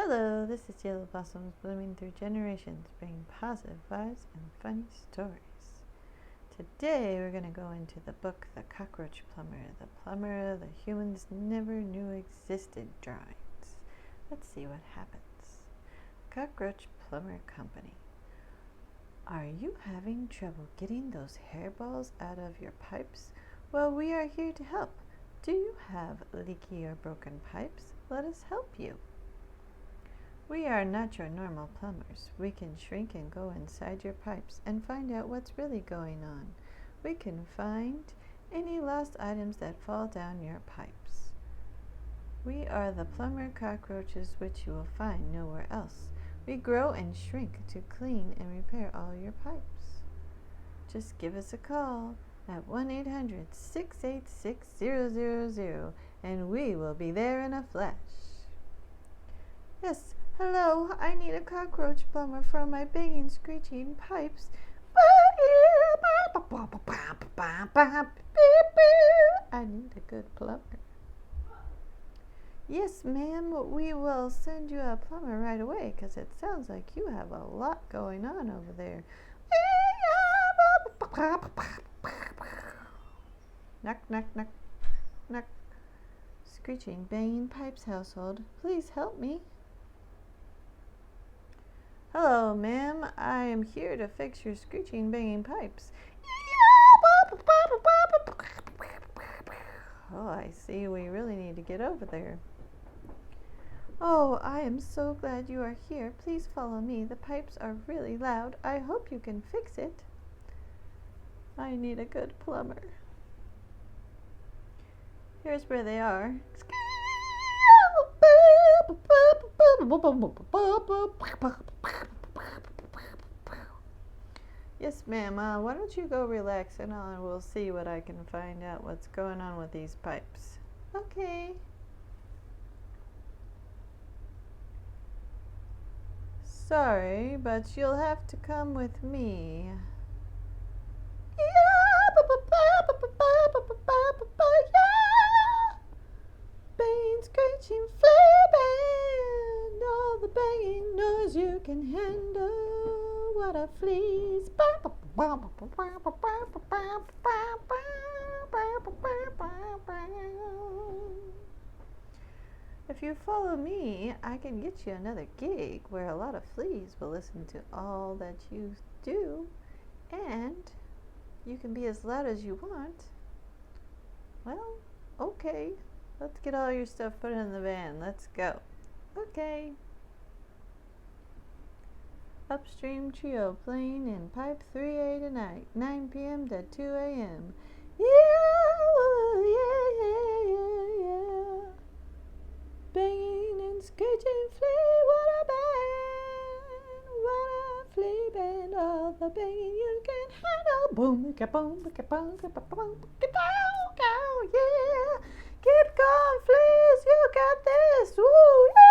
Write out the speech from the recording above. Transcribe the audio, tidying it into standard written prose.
Hello, this is Yellow Blossoms blooming through generations, bringing positive vibes and funny stories. Today we're going to go into the book The Cockroach Plumber the humans never knew existed drawings. Let's see what happens. Cockroach Plumber Company. Are you having trouble getting those hairballs out of your pipes? Well, we are here to help. Do you have leaky or broken pipes? Let us help you. We are not your normal plumbers. We can shrink and go inside your pipes and find out what's really going on. We can find any lost items that fall down your pipes. We are the plumber cockroaches which you will find nowhere else. We grow and shrink to clean and repair all your pipes. Just give us a call at 1-800-686-000 and we will be there in a flash. Yes, hello, I need a cockroach plumber for my banging, screeching pipes. I need a good plumber. Yes, ma'am, we will send you a plumber right away because it sounds like you have a lot going on over there. Knock, knock, knock, knock. Screeching, banging pipes household. Please help me. Hello, ma'am. I am here to fix your screeching, banging pipes. Oh, I see. We really need to get over there. Oh, I am so glad you are here. Please follow me. The pipes are really loud. I hope you can fix it. I need a good plumber. Here's where they are. Yes, ma'am. Why don't you go relax and we'll see what I can find out what's going on with these pipes. Okay. Sorry, but you'll have to come with me. Banging, screeching, flipping, all the banging noise you can handle. What a fleas. If you follow me, I can get you another gig where a lot of fleas will listen to all that you do, and you can be as loud as you want. Well, okay. Let's get all your stuff put in the van. Let's go. Okay. Upstream trio playing in pipe 3A tonight, 9 p.m. to 2 a.m. Yeah. Banging and screeching flea, what a band, what a flea band, all the banging you can handle. Boom, ka-boom, ka-boom, ka-boom, ka-boom, yeah. Keep going, fleas, you got this, woo, yeah.